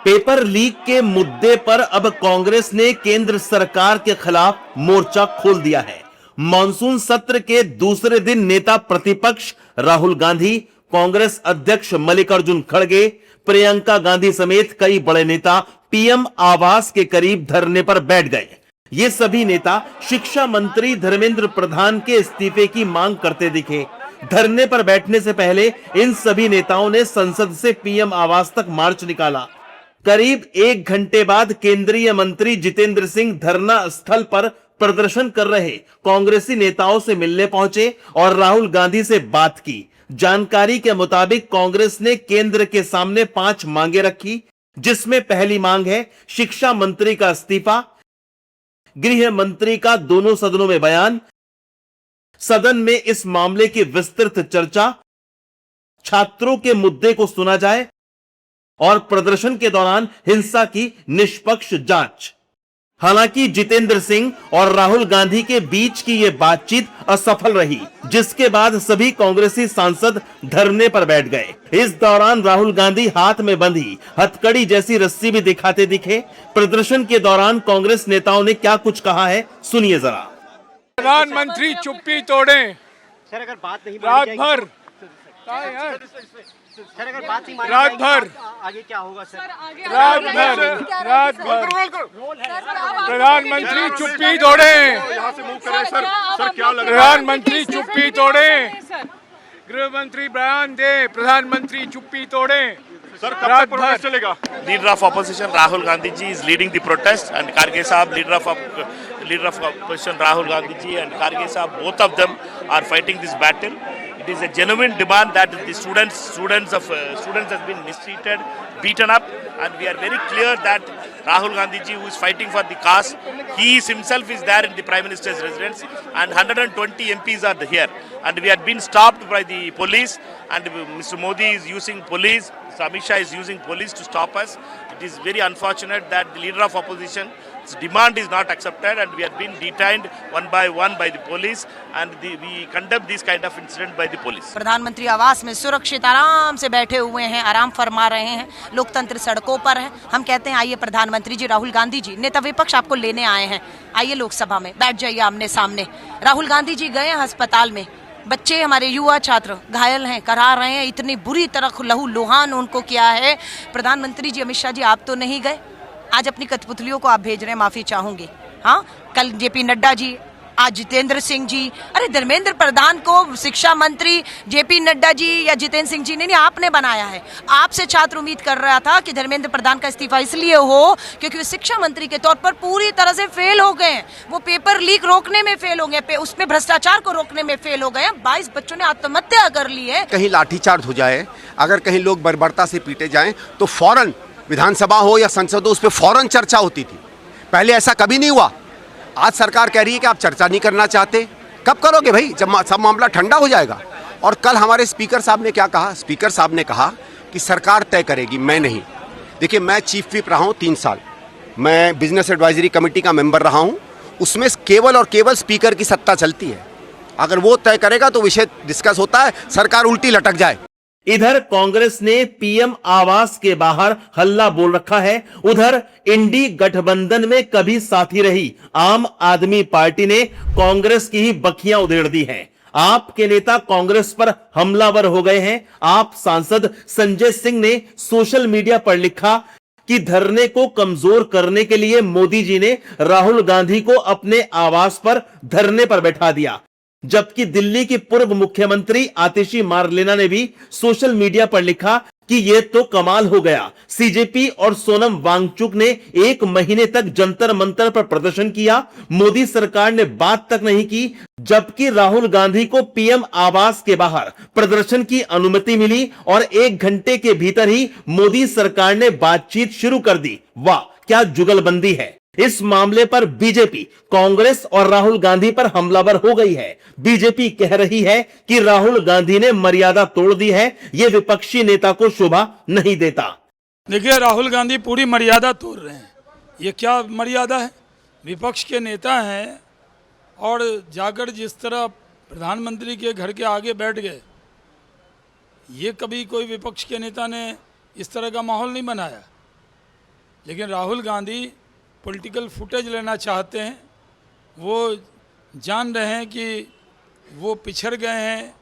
Paper leak के मुद्दे पर अब कांग्रेस ने केंद्र सरकार के खिलाफ मोर्चा खोल दिया है। मॉनसून सत्र के दूसरे दिन नेता प्रतिपक्ष राहुल गांधी, कांग्रेस अध्यक्ष मल्लिकार्जुन खड़गे, प्रियंका गांधी समेत कई बड़े नेता पीएम आवास के करीब धरने पर बैठ गए। ये सभी नेता शिक्षा मंत्री धर्मेंद्र प्रधान के इस्तीफे की मांग करते दिखे। धरने पर बैठने से पहले इन सभी नेताओं ने संसद से पीएम आवास तक मार्च निकाला। करीब 1 घंटे बाद केंद्रीय मंत्री जितेंद्र सिंह धरना स्थल पर प्रदर्शन कर रहे कांग्रेसी नेताओं से मिलने पहुंचे और राहुल गांधी से बात की। जानकारी के मुताबिक कांग्रेस ने केंद्र के सामने 5 मांगे रखी, जिसमें पहली मांग है शिक्षा मंत्री का इस्तीफा, गृह मंत्री का दोनों सदनों में बयान, सदन में इस मामले की विस्तृत चर्चा, छात्रों के मुद्दे को सुना जाए और प्रदर्शन के दौरान हिंसा की निष्पक्ष जांच। हालांकि जितेंद्र सिंह और राहुल गांधी के बीच की यह बातचीत असफल रही, जिसके बाद सभी कांग्रेसी सांसद धरने पर बैठ गए। इस दौरान राहुल गांधी हाथ में बंधी हथकड़ी जैसी रस्सी भी दिखाते दिखे। प्रदर्शन के दौरान कांग्रेस नेताओं ने क्या कुछ कहा है, सुनिए जरा। प्रधानमंत्री चुप्पी तोड़े। सर अगर बात नहीं रात भर सर अगर बात नहीं रात भर आगे क्या होगा सर? रात भर प्रधानमंत्री चुप्पी तोड़े। यहाँ से मूव करें सर। सर क्या लग रहा है? प्रधानमंत्री चुप्पी तोड़े। गृह मंत्री बयान दे। प्रधानमंत्री चुप्पी तोड़े। सर कब तक प्रोटेस्ट चलेगा? Leader of opposition Rahul Gandhi ji is leading the protest, and Kharge Sahab, leader of opposition Rahul Gandhi ji and Kharge Sahab, both of them are fighting this battle. It is a genuine demand that the students has been mistreated, beaten up, and we are very clear that Rahul Gandhi ji, who is fighting for the cause, he himself is there in the Prime Minister's residence, and 120 MPs are here, and we had been stopped by the police, and Mr. Modi is using police, Amit Shah is using police to stop us. It is very unfortunate that the leader of opposition's demand is not accepted, and we have been detained one by the police, and we condemn this kind of incident by the police. प्रधानमंत्री आवास में सुरक्षित आराम से बैठे हुए हैं, आराम फरमा रहे हैं, लोकतंत्र सड़कों पर है। हम कहते हैं आइए प्रधानमंत्री जी, राहुल गांधी जी, नेता विपक्ष आपको लेने आए हैं, आइए लोकसभा में बैठ जाइए आमने सामने। राहुल गांधी जी गए अस्पताल में, बच्चे हमारे युवा छात्र घायल हैं, करा रहे हैं, इतनी बुरी तरह लहू लुहान उनको किया है। प्रधानमंत्री जी, अमित शाह जी, आप तो नहीं गए, आज अपनी कठपुतलियों को आप भेज रहे हैं, माफी चाहूंगी। हाँ, कल जेपी नड्डा जी, आज जितेंद्र सिंह जी, अरे धर्मेंद्र प्रधान को शिक्षा मंत्री जेपी नड्डा जी या जितेंद्र सिंह जी ने नहीं, आपने बनाया है। आपसे छात्र उम्मीद कर रहा था कि धर्मेंद्र प्रधान का इस्तीफा इसलिए हो क्योंकि वो शिक्षा मंत्री के तौर पर पूरी तरह से फेल हो गए हैं। वो पेपर लीक रोकने में फेल हो गए, उसमें भ्रष्टाचार को रोकने में फेल हो गए। 22 बच्चों ने आत्महत्या कर ली है। कहीं लाठीचार्ज हो जाए, अगर कहीं लोग बर्बरता से पीटे जाएं, तो फौरन विधानसभा हो या संसद हो, उस पर फौरन चर्चा होती थी। पहले ऐसा कभी नहीं हुआ। आज सरकार कह रही है कि आप चर्चा नहीं करना चाहते। कब करोगे भाई, जब सब मामला ठंडा हो जाएगा? और कल हमारे स्पीकर साहब ने क्या कहा? स्पीकर साहब ने कहा कि सरकार तय करेगी, मैं नहीं। देखिए, मैं चीफ व्हिप रहा हूँ 3 साल, मैं बिजनेस एडवाइजरी कमेटी का मेंबर रहा हूँ, उसमें केवल और केवल स्पीकर की सत्ता चलती है। अगर वो तय करेगा तो विषय डिस्कस होता है, सरकार उल्टी लटक जाए। इधर कांग्रेस ने पीएम आवास के बाहर हल्ला बोल रखा है। उधर इंडी गठबंधन में कभी साथी रही आम आदमी पार्टी ने कांग्रेस की ही बखियां उधेड़ दी हैं। आप के नेता कांग्रेस पर हमलावर हो गए हैं। आप सांसद संजय सिंह ने सोशल मीडिया पर लिखा कि धरने को कमजोर करने के लिए मोदी जी ने राहुल गांधी को अपने आवास पर धरने पर बैठा दिया। जबकि दिल्ली की पूर्व मुख्यमंत्री आतिशी मारलेना ने भी सोशल मीडिया पर लिखा कि यह तो कमाल हो गया। सीजेपी और सोनम वांगचुक ने 1 महीने तक जंतर मंतर पर प्रदर्शन किया, मोदी सरकार ने बात तक नहीं की। जबकि राहुल गांधी को पीएम आवास के बाहर प्रदर्शन की अनुमति मिली और 1 घंटे के भीतर ही मोदी सरकार ने बातचीत शुरू कर दी। वाह, क्या जुगलबंदी है। इस मामले पर बीजेपी कांग्रेस और राहुल गांधी पर हमलावर हो गई है। बीजेपी कह रही है कि राहुल गांधी ने मर्यादा तोड़ दी है, यह विपक्षी नेता को शोभा नहीं देता। देखिए, राहुल गांधी पूरी मर्यादा तोड़ रहे हैं। ये क्या मर्यादा है? विपक्ष के नेता हैं और जाकर जिस तरह प्रधानमंत्री के घर के आगे बैठ गए, ये कभी कोई विपक्ष के नेता ने इस तरह का माहौल नहीं बनाया। लेकिन राहुल गांधी पॉलिटिकल फुटेज लेना चाहते हैं। वो जान रहे हैं कि वो पिछड़ गए हैं,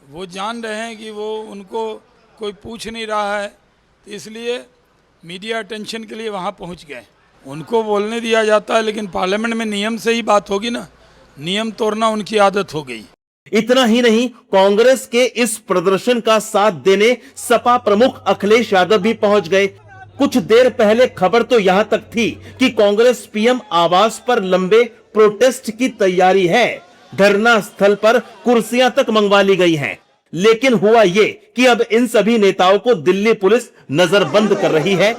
वो जान रहे हैं कि वो उनको कोई पूछ नहीं रहा है, तो इसलिए मीडिया अटेंशन के लिए वहाँ पहुँच गए। उनको बोलने दिया जाता है, लेकिन पार्लियामेंट में नियम से ही बात होगी ना, नियम तोड़ना उनकी आदत हो गई। इतना ही नहीं, कांग्रेस के इस प्रदर्शन का साथ देने सपा प्रमुख अखिलेश यादव भी पहुंच गए। कुछ देर पहले खबर तो यहां तक थी कि कांग्रेस पीएम आवास पर लंबे प्रोटेस्ट की तैयारी है, धरना स्थल पर कुर्सियां तक मंगवा ली गई हैं। लेकिन हुआ ये कि अब इन सभी नेताओं को दिल्ली पुलिस नजरबंद कर रही है।